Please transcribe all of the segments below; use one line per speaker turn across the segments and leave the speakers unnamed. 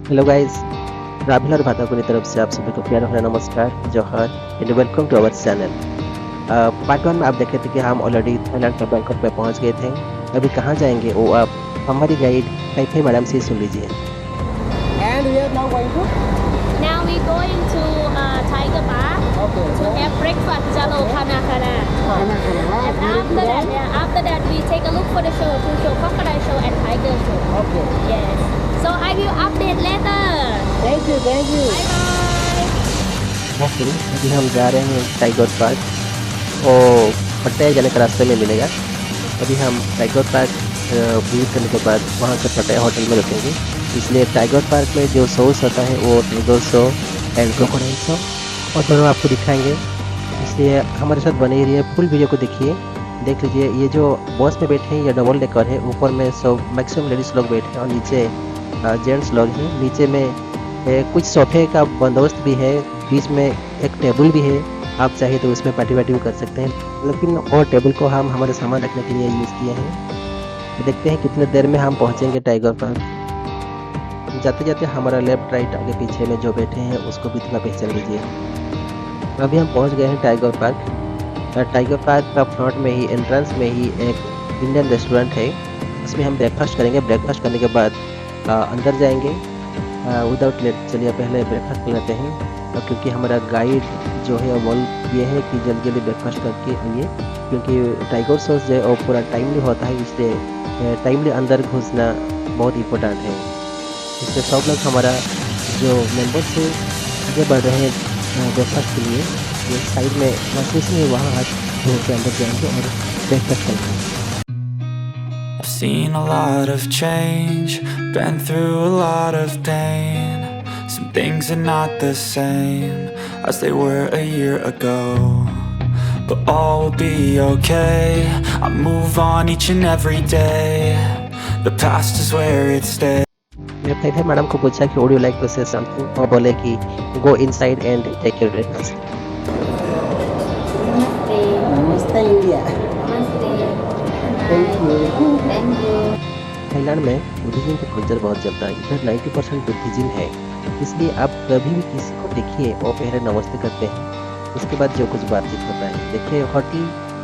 Hello guys, Rahul और भादाकुनी तरफ से आप सभी को प्यार भरा नमस्कार, जोहार and welcome to our channel. Part 1 में आप देखे थे कि हम ऑलरेडी थाईलैंड के बैंकॉक पे पहुंच गए थे। अभी कहाँ जाएंगे वो आप हमारी गाइड कैफे मैडम से सुन लीजिए।
And we are now going to
Now we going to Tiger Park to have breakfast Jalo Kana Kana. And after that we take a look for the show to show crocodile show and tiger show.
Okay.
Yes. So I will update later.
Thank you.
Bye bye.
अभी हम जा रहे हैं tiger park और पट्टाया जाने का रास्ते में मिलेगा। अभी हम टाइगर पार्क विजिट करने के बाद वहाँ से पट्टाया होटल में रुकेंगे। इसलिए टाइगर पार्क में जो शोज होता है वो tiger show and crocodile show और दोनों आपको दिखाएंगे। इसलिए हमारे साथ बने रहिए, फुल वीडियो को देखिए, देख लीजिए। ये जो बस में बैठे हैं ये डबल डेकर है, ऊपर में सब मैक्सिमम लेडीज़ लोग बैठे हैं और नीचे जेंट्स लोग हैं। नीचे में कुछ सोफे का बंदोबस्त भी है, बीच में एक टेबल भी है, आप चाहे तो उसमें पार्टी वार्टी भी कर सकते हैं। लेकिन और टेबल को हम हमारे सामान रखने के लिए यूज़ किए हैं। देखते हैं कितने देर में हम पहुँचेंगे टाइगर पार्क। जाते जाते हमारा लेफ्ट राइट आगे पीछे में जो बैठे हैं उसको भी थोड़ा पहचान लीजिए। अभी हम पहुंच गए हैं टाइगर पार्क। टाइगर पार्क का फ्रंट में ही एंट्रेंस में ही एक इंडियन रेस्टोरेंट है, उसमें हम ब्रेकफास्ट करेंगे। ब्रेकफास्ट करने के बाद अंदर जाएंगे विदाउट लेट। चलिए पहले ब्रेकफास्ट कर लेते हैं, क्योंकि हमारा गाइड जो है वो ये है कि जल्दी जल्दी ब्रेकफास्ट करके आइए, क्योंकि टाइगर शोज जो है वो पूरा टाइमली होता है, इसलिए टाइमली अंदर घुसना बहुत इम्पोर्टेंट है। इससे सब लोग हमारा जो मेंबर्स से आगे बढ़ रहे हैं ब्रेकफास्ट के लिए, ये साइड में वॉशरूम है, वहाँ हाथ धो के अंदर जाएंगे और ब्रेकफास्ट करेंगे।
I've seen a lot of change, been through a lot of pain. Some things are not the same as they were a year ago, but all will be okay. I move on each and every day. The past is where it stays.
मैं madam को पूछा कि would you like to say something, और बोले कि go inside and take your breakfast.
Namaste India. Thank you.
Thailand में Buddhism का culture बहुत चलता है। इधर 90% बुद्धिज्म है, इसलिए आप कभी भी किसी को देखिए वो पहले नमस्ते करते हैं, उसके बाद जो कुछ बातचीत होता है। देखिए होटल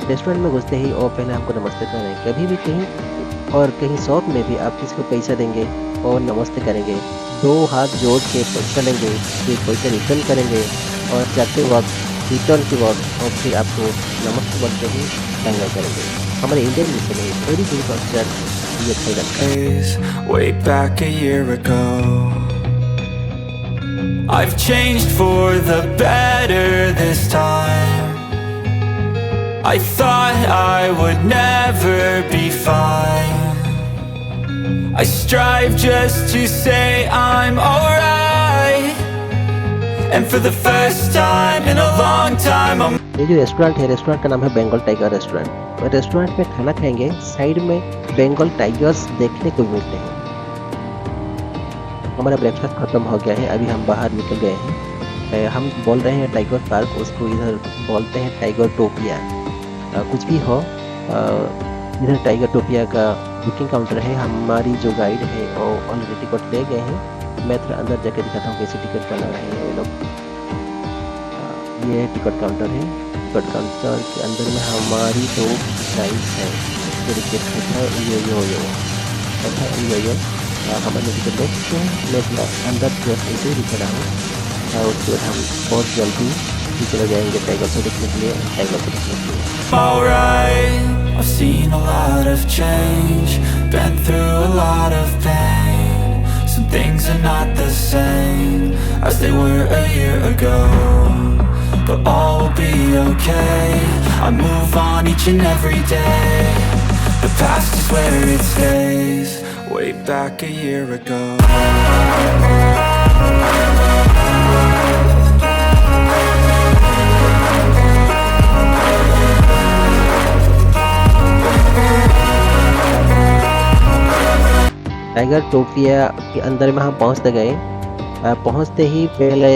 रेस्टोरेंट में घुसते ही वो पहले हमको नमस्ते कर रहे हैं। कभी भी कहीं और कहीं शॉप में भी आप किसी को पैसा देंगे और नमस्ते करेंगे, दो हाथ जोड़ के पैसा लेंगे, फिर पैसा रिटर्न करेंगे और जाते वक्त रिटर्न के वक्त और फिर आपको नमस्ते बोलते ही दंगा करेंगे। हमारे इंडियन मिशन है वेरी गुड कल्चर ये Thailand.
Way back a year ago, I've changed for the better this time. I thought I would never be fine. I strive just to say I'm alright, and for the first time in a long time I'm
ये जो restaurant है, restaurant का नाम है Bengal tiger restaurant. और restaurant में खाना खाएंगे, साइड में बंगाल टाइगर्स देखने को मिलते हैं। हमारा ब्रेकफास्ट खत्म हो गया है, अभी हम बाहर निकल गए हैं। हम बोल रहे हैं टाइगर पार्क, उसको इधर बोलते हैं टाइगर टोपिया। कुछ भी हो, इधर टाइगर टोपिया का बुकिंग काउंटर है। हमारी जो गाइड है वो ऑलरेडी टिकट ले गए हैं। मैं थोड़ा अंदर जाके दिखाता हूँ कैसे टिकट बना रहे हैं ये लोग। ये टिकट काउंटर है। टिकट काउंटर के अंदर में हमारी जो प्राइस है जो टिकट हमारे टिकट ले चुके हैं। मैं अंदर जस्ट ऐसे ही दिख रहा हूँ और उसके बाद हम बहुत जल्दी चले जाएंगे टाइगर शो देखने के लिए। टाइगर शो देखने के लिए
alright. I've seen a lot of change, been through a lot of pain. Some things are not the same as they were a year ago, but all will be okay. I move on each and every day. The past is where it stays. Way back a year ago.
Tigertopia के अंदर में हम पहुंचते गए। पहुंचते ही पहले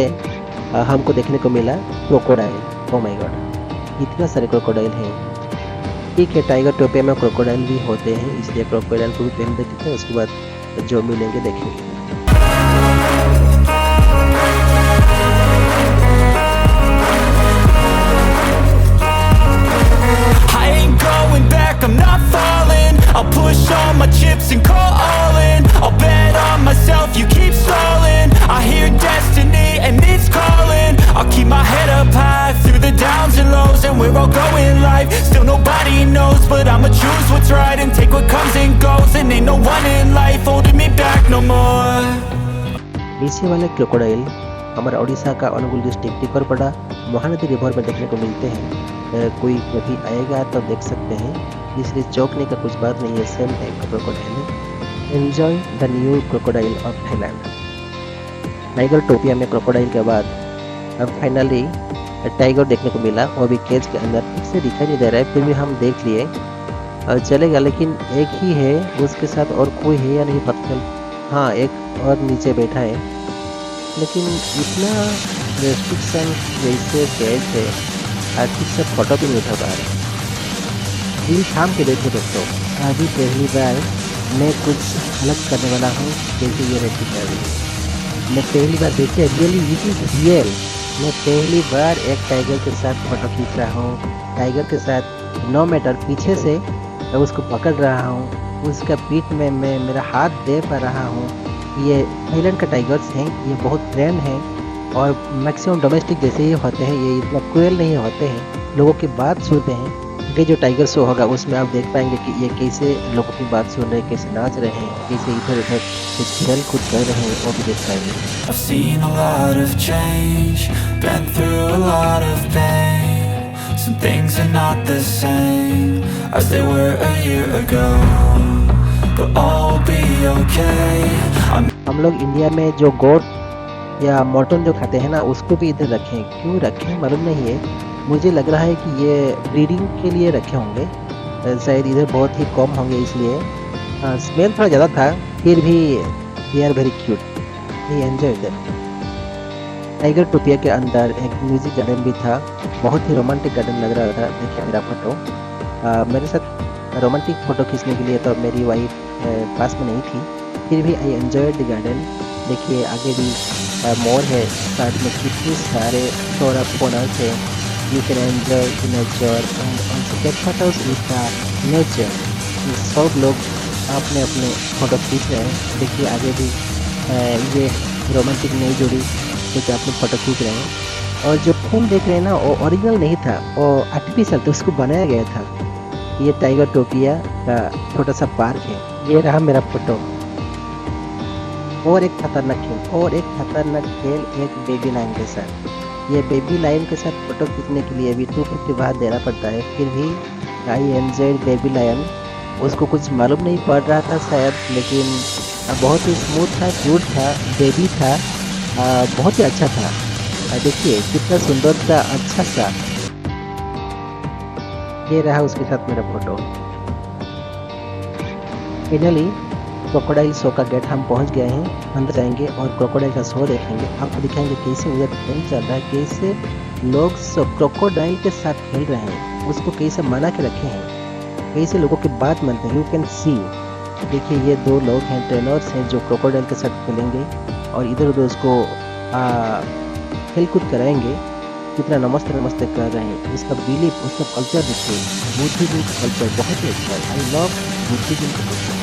हमको देखने को मिला क्रोकोडाइल। ओह माय गॉड, इतना सारे क्रोकोडाइल हैं। ठीक है, टाइगर टोपिया में क्रोकोडाइल भी होते हैं, इसलिए क्रोकोडाइल को भी पहले देखते हैं, उसके बाद जो मिलेंगे देखेंगे। पीछे वाले क्रोकोडाइल हमारा उड़ीसा का अनुगुल डिस्ट्रिक्ट टिकरपड़ा महानदी रिवर में देखने को मिलते हैं। कोई कभी आएगा तो देख सकते हैं, इसलिए चौंकने का कुछ बात नहीं है, सेम टाइप का क्रोकोडाइल है। Enjoy the new crocodile of Thailand. Tigertopia में क्रोकोडाइल के बाद अब फाइनली टाइगर देखने को मिला, वो भी केज के अंदर। ठीक से दिखाई नहीं दे रहा है, फिर भी हम देख लिए चलेगा, लेकिन एक ही है, उसके साथ और कोई है या नहीं पता चल। हाँ, एक और नीचे बैठा है, लेकिन इतना रेस्ट्रिक्शन जैसे केज है, ठीक से फोटो भी नहीं उठा पा रहे। दिल थाम के देखो दोस्तों, अभी पहली बार मैं कुछ अलग करने वाला हूँ, जैसे ये रेडी कर रही है। मैं पहली बार देखिए, रियली इट इज रियल। मैं पहली बार एक टाइगर के साथ फोटो खींच रहा हूँ। टाइगर के साथ 9 मीटर पीछे से मैं उसको पकड़ रहा हूँ, उसका पीठ में मैं मेरा हाथ दे पा रहा हूँ। ये थाईलैंड का टाइगर्स हैं, ये बहुत ट्रेंड हैं और मैक्सिमम डोमेस्टिक जैसे ही होते हैं, ये इतना क्रूएल नहीं होते हैं, लोगों की बात सुनते हैं। ये जो टाइगर शो होगा उसमें आप देख पाएंगे कि ये कैसे लोगों की बात सुन रहे हैं, कैसे नाच रहे हैं, कैसे इधर उधर कुछ खेल कूद कर रहे हैं, वो भी देख पाएंगे।
I've seen a lot of change, been through a lot of pain. Some things are not the same as they were a year ago, but all will be okay.
हम लोग इंडिया में जो गोट या मटन जो खाते हैं ना, उसको भी इधर रखें। क्यों रखें मालूम नहीं है, मुझे लग रहा है कि ये ब्रीडिंग के लिए रखे होंगे, शायद इधर बहुत ही कम होंगे इसलिए। स्मेल थोड़ा ज़्यादा था, फिर भी they are very cute, he enjoy that. Tigertopia के अंदर एक म्यूजिक गार्डन भी था, बहुत ही रोमांटिक गार्डन लग रहा था। देखिए मेरा फोटो, मेरे साथ रोमांटिक फ़ोटो खींचने के लिए तो मेरी वाइफ पास में नहीं थी, फिर भी आई एंजॉय द गार्डन। देखिए आगे भी मोर है, साइड में कितने सारे फ्लोरा फोनस है। You can enjoy the nature and also take photos with the nature। सब लोग अपने अपने फोटो खींच रहे हैं। देखिए आगे भी ये रोमांटिक नई जोड़ी कुछ अपने फ़ोटो खींच रहे हैं। और जो फूल देख रहे हैं ना, वो ओरिजिनल नहीं था, वो आर्टिफिशियल था, उसको बनाया गया था। ये टाइगर टोपिया का छोटा सा पार्क है। ये रहा मेरा फोटो। और एक खतरनाक खेल एक बेबी लाइन के साथ। ये बेबी लाइन के साथ फ़ोटो खींचने के लिए भी 250 बात देना पड़ता है, फिर भी आई एंजॉय बेबी लाइन। उसको कुछ मालूम नहीं पड़ रहा था शायद, लेकिन बहुत ही स्मूथ था, क्यूट था, बेबी था, बहुत ही अच्छा था। देखिए कितना सुंदर था, अच्छा सा। ये रहा उसके साथ मेरा फोटो। फाइनली क्रोकोडाइल शो का गेट हम पहुंच गए हैं, अंदर जाएंगे और क्रोकोडाइल का शो देखेंगे। आपको दिखाएंगे कैसे उधर ट्रेन चल रहा है, कैसे लोग क्रोकोडाइल के साथ खेल रहे हैं, उसको कैसे मना के रखे हैं, कैसे लोगों की बात मानते हैं। यू कैन सी, देखिए ये 2 लोग हैं, ट्रेनर्स हैं, जो क्रोकोडाइल के साथ खेलेंगे और इधर उधर उसको खेल कूद कराएंगे। कितना नमस्ते कर रहे हैं। इसका बिलीफ, उसका कल्चर देखिए, बुद्धिज्म का कल्चर बहुत ही अच्छा है। आई लव बुद्धिज्म का culture.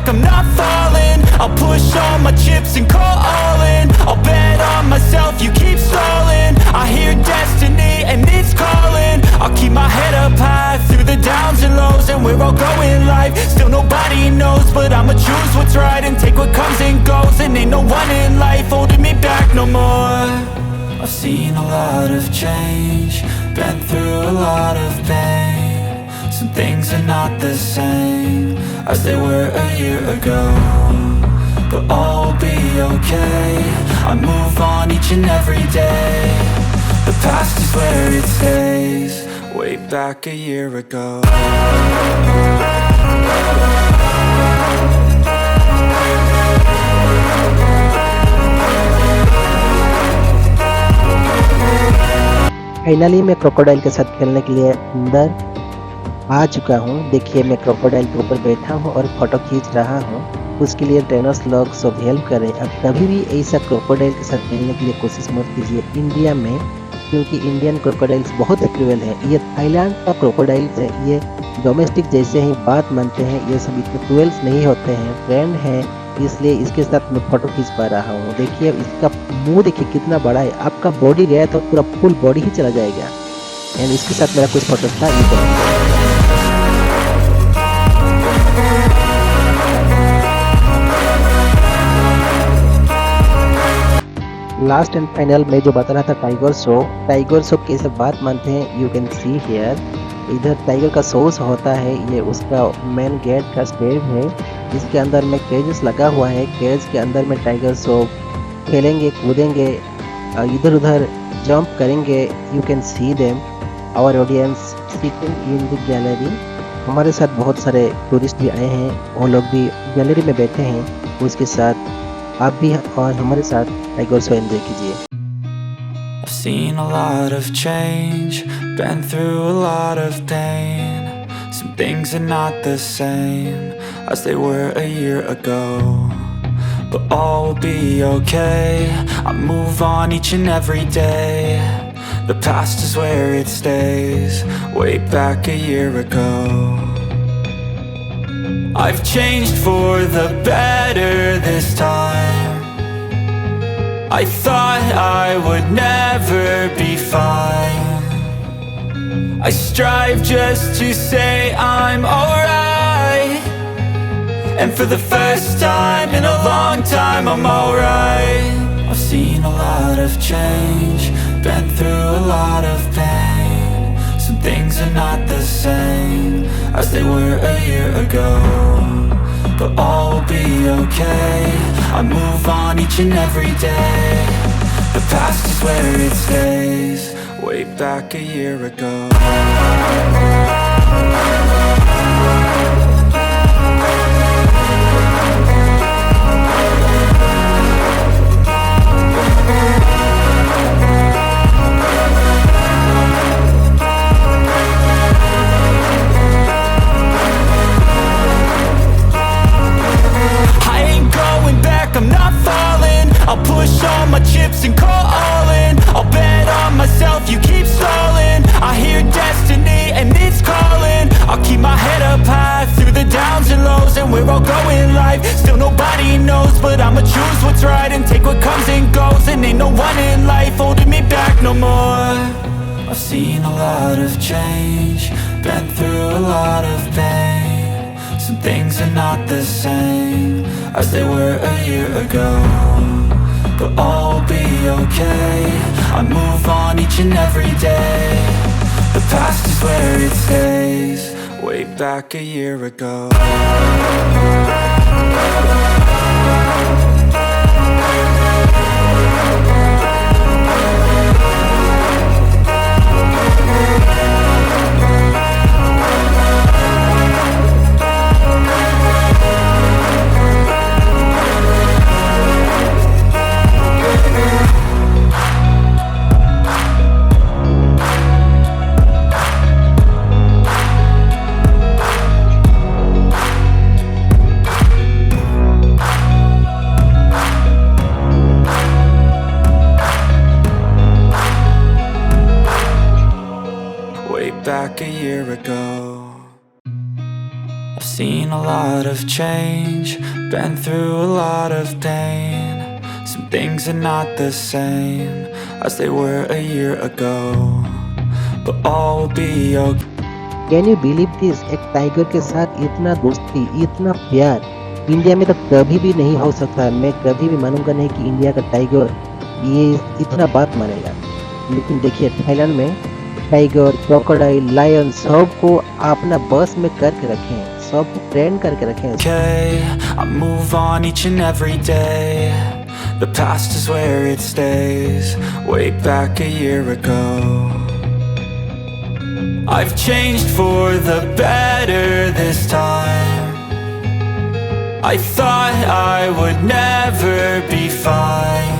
I'm not falling, I'll push all my chips and call all in. I'll bet on myself, you keep stalling. I hear destiny and it's calling. I'll keep my head up high through the downs and lows, and we're all going live. Still nobody knows, but I'ma choose what's right and take what comes and goes. And ain't no one in life holding me back no more. I've seen a lot of change, been through a lot of pain. Some things are not the same as they were a year ago, but all will be okay. I move on each and every day. The past is where it stays, way back a year ago.
Finally मैं crocodile के साथ खेलने के लिए अंदर आ चुका हूँ। देखिए मैं क्रोकोडाइल के ऊपर बैठा हूँ और फोटो खींच रहा हूँ। उसके लिए ट्रेनर्स लोग सब हेल्प करें। अब कभी भी ऐसा क्रोकोडाइल के साथ खेलने के लिए कोशिश मत कीजिए इंडिया में, क्योंकि इंडियन क्रोकोडाइल्स बहुत क्रूएल है। ये थाईलैंड का क्रोकोडाइल्स है, ये डोमेस्टिक जैसे ही बात मानते हैं, ये सब इतने क्रूएल्स नहीं होते हैं, फ्रेंड है, इसलिए इसके साथ मैं फोटो खींच पा रहा हूँ। देखिए इसका मुंह देखिए कितना बड़ा है, आपका बॉडी गया तो पूरा फुल बॉडी ही चला जाएगा। एंड इसके साथ मेरा कुछ फोटो था लास्ट एंड फाइनल में जो बता रहा था टाइगर शो कैसे बात मानते हैं, यू कैन सी हियर। इधर टाइगर का शोज होता है, ये उसका मेन गेट का स्टेज है, इसके अंदर में केजेस लगा हुआ है, केज के अंदर में टाइगर शो खेलेंगे, कूदेंगे, इधर उधर जंप करेंगे। You can see them our audience sitting in the gallery. हमारे साथ बहुत सारे टूरिस्ट भी आए हैं, वो लोग भी गैलरी में बैठे हैं, उसके साथ आप भी और हमारे साथ टाइगर शो एंजॉय कीजिए।
I've seen a lot of change, been through a lot of pain. Some things are not the same as they were a year ago, but all will be okay. I move on each and every day. The past is where it stays, way back a year ago. I've changed for the better this time. I thought I would never be fine. I strive just to say I'm alright, and for the first time in a long time I'm alright. I've seen a lot of change, been through a lot of pain. Some things are not the same as they were a year ago, but all will be okay. I move on each and every day. The past is where it stays, way back a year ago. I'm not falling, I'll push all my chips and call all in. I'll bet on myself, you keep stalling. I hear destiny and it's calling. I'll keep my head up high through the downs and lows, and we're all going live. Still nobody knows, but I'ma choose what's right and take what comes and goes. And ain't no one in life holding me back no more. I've seen a lot of change, been through a lot of pain. Some things are not the same as they were a year ago, but all will be okay. I move on each and every day. The past is where it stays, way back a year ago. Back a year ago, I've seen a lot of change, been through a lot of pain. Some things are not the same as they were a year ago, but all will be okay.
Can you believe this? एक tiger के साथ इतना दोस्ती, इतना प्यार India में तो कभी भी नहीं हो सकता। मैं कभी भी मानूंगा नहीं कि इंडिया का टाइगर ये इतना बात मानेगा। लेकिन देखिए थाईलैंड में टाइगर, क्रोकोडाइल, लायन सबको अपना बस में करके रखे हैं, सब ट्रेन करके रखे हैं।
Okay, I move on each and every day. The past is where it stays, way back a year ago. I've changed for the better this time. I thought I would never be fine.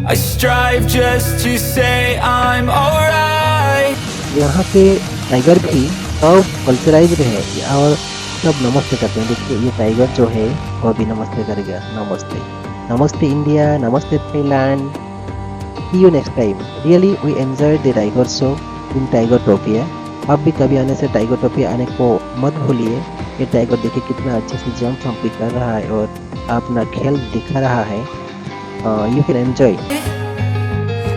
I strive just to say I'm alright.
यहाँ के tiger भी सब कल्चराइज्ड है और सब नमस्ते करते हैं। देखिए ये टाइगर जो है वो भी नमस्ते करेगा। नमस्ते, नमस्ते इंडिया, नमस्ते Thailand. See you next time. Really we enjoyed the tiger show in Tiger Topia. आप भी कभी आने से टाइगर टोपिया आने को मत भूलिए। ये टाइगर देखिए कितना अच्छे से जंप भी कर रहा है और अपना खेल दिखा रहा है। You can enjoy.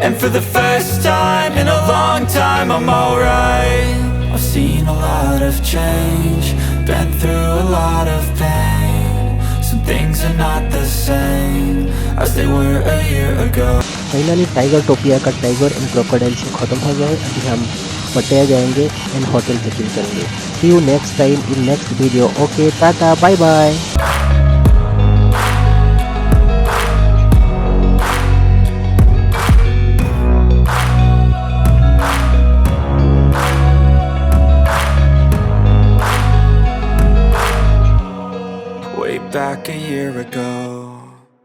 And for the first time in a long time, I'm alright. I've seen a lot of change, been through a lot of pain. Some things are not the same as they were a year ago.
Finally Tigertopia का tiger and crocodile show खत्म हो गया है। अभी हम पटाया जाएंगे and hotel check in करेंगे। See you next time in next video. Okay, tata, bye bye.
Way back a year ago,